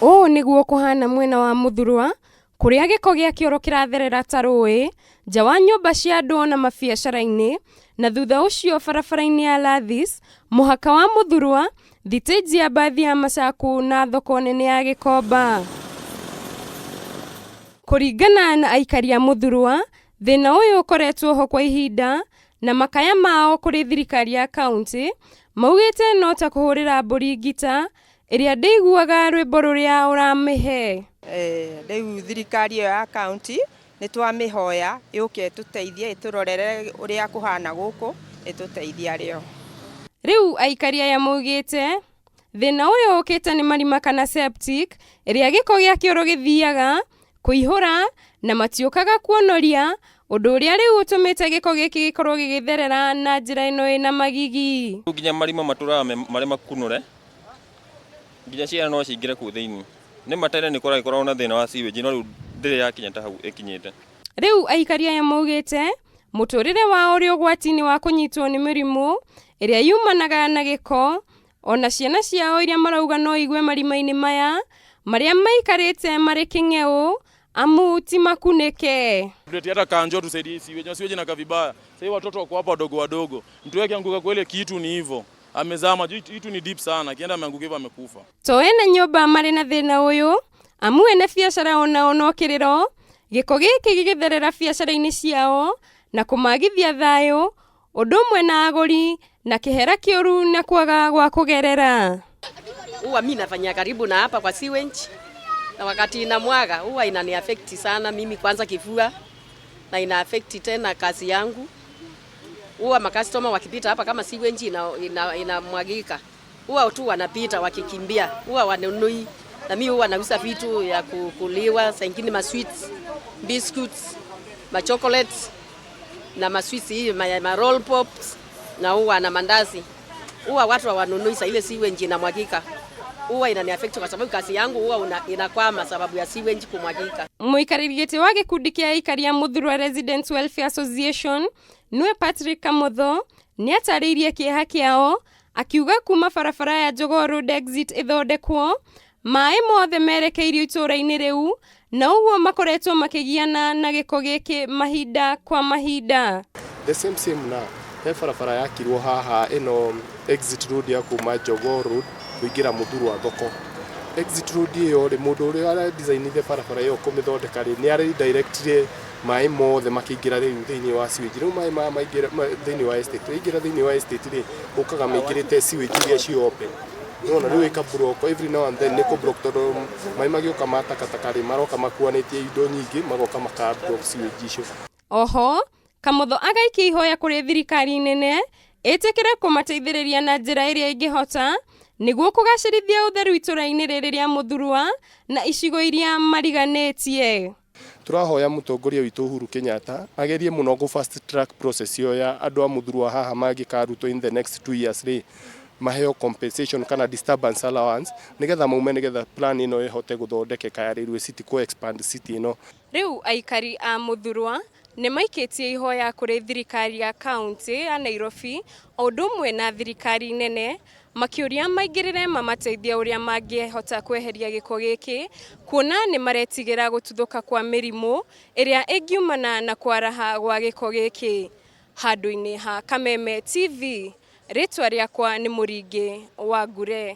Ũũ nĩguo kũhana mwena wa Muthurwa kũrĩa gĩko gĩa kĩoro kĩratherera ta rũĩ nja wa nyũmba cia andũ na mabiacara-inĩ, na thutha ũcio barabara-inĩ ya Lathis, mũhaka wa Muthurwa, thitĩnji ya mbathi ya Masaku na thoko nene ya Gĩkomba. Kũringana na aikari a Muthurwa, thĩna ũyũ ũkoretwo ho kwa ihinda na makaya mao kũrĩ thirikari ya kaunti maugĩte no ta kũhũrĩra mbũri ngita ĩrĩa ndĩiguaga rwĩmbo rũrĩa ũramĩhe. Rĩu thirikari ĩyo ya kaunti nĩtwamĩhoya yũke ĩtũteithie ĩtũrorere ũrĩa kũhana gũkũ ĩtũteithie arĩo. Rĩu aikari aya maugĩte thĩna ũyũ ũkĩte nĩ marima kana septic ĩrĩa gĩko gĩa kĩoro gĩthiaga kũihũra na matiũkaga kuonoria, ũndũ ũrĩa rĩu ũtũmĩte gĩko gĩkĩ gĩkorwo gĩgĩtherera na njĩra ĩno ĩna magigi. Nginya marima matũraga marĩ makunũre, nginya ciana no cingĩre kũu thĩinĩ. Nĩ matene nĩ koragwo na thĩna wa sewage no rĩu ndĩrĩ yakinya ta hau ĩkinyĩte. Rĩu aikari aya maugĩte mũtũrĩre wao ũrĩ ũgwati-inĩ wa kũnyitwo nĩ mĩrimũ ĩrĩa yumanaga na gĩko, ona ciana ciao iria marauga no igue marima-inĩ maya marĩa maikarĩte marĩ kĩng'eũ amu ti makunĩke. Hata kanjo tusaidie siweje na kavibaya. Sasa watoto wako hapa wadogo wadogo. Mtu yake anguka kwa ile kitu ni hivyo. Amezama, kitu ni deep sana. Akienda ameanguka hivyo amekufa. To ene nyũmba marĩ na thĩna ũyũ amu ene biacara ona no kĩrĩro gĩko gĩkĩ gĩgĩtherera biacara-inĩ ciao na kũmagithia thayũ, ũndũ ũmwe na agũri na kĩhera kĩũru na kwaga gwa kũgerera. Huwa mimi nafanya karibu na hapa kwa sewage. Na wakati inamwaga huwa inani affect sana mimi, kwanza kifua, na ina affect tena kazi yangu. Huwa makastoma wakipita hapa kama sewage inamwagika, huwa tu wanapita wakikimbia, huwa wanunui, na mimi huwa nauza vitu ya kukuliwa, saa nyingine ma sweets, biscuits, ma chocolates na ma sweets hii ma roll pops na huwa na mandazi. Huwa watu wanunui saa ile sewage inamwagika. Huwa inani affect kwa sababu kazi yangu huwa inakwama sababu ya sewage kumwagika. Mũikarĩri gĩtĩ wa gĩkundi kĩa aikari a Muthurwa Residents Welfare Association nĩwe Patrick Kamotho nĩ atarĩirie kĩeha kĩao akiuga kuma barabara ya Jogoo Road exit ĩthondekwo maĩ mothe merekeirio itũra-inĩ rĩu na ũguo makoretwo makĩgiana na gĩko gĩkĩ mahinda kwa mahinda. The same na he barabara yakirwo haha ĩno exit road ya kuma Jogoo Road kuingira Muthurwa thoko. Exit road ĩyo rĩ mũndũ ũrĩa ara designire barabara ĩyo kũmĩthondeka rĩ nĩ arĩ directire maĩ mothe makĩingĩra rĩu thĩinĩ wa sewage. Rĩu maĩ maingĩra thĩinĩ wa estate, ingĩra thĩinĩ wa estate rĩ ũkaga maingĩrĩte sewage iria ciothe. Nona rĩu ĩka block every now and then nĩ kũ block tondũ maĩ magĩũka matakataka rĩ maroka makuanĩtie indo nyingĩ magoka maka block sewage icio. Oho Kamotho agaikia ihoya kũrĩ thirikari nene ĩtĩkĩre kũmateithĩrĩria na njĩra ĩrĩa ĩngĩhota nĩguo kũgacĩrithia ũtheru itũra-inĩ rĩrĩ rĩa Muthurwa na icigo iria mariganĩtie. Tũrahoya mũtongoria witũ Uhuru Kenyatta agerie mũno gũ fast track process ĩyo ya andũ a Muthurwa haha mangĩkarutwo in the next 2 years rĩ maheo compensation kana disturbance allowance nĩgetha maume nĩgetha plan ĩno ĩhote gũthondekeka ya Railway City ku expand city ĩno. Rĩu aikari a Muthurwa nĩ maikĩtie ihoya kũrĩ thirikari ya kaunti ya Nairobi o ũndũ ũmwe na thirikari nene makĩũria maingĩrĩre mamateithia ũrĩa mangĩhota kweheria gĩko gĩkĩ, kuona nĩ maretigĩra gũtuthũka kwa mĩrimũ ĩrĩa ĩngiumana na kwaraha gwa gĩko gĩkĩ. Handũ-inĩ ha Kameme TV, rĩtwa rĩakwa nĩ Mũringi wa Ngure.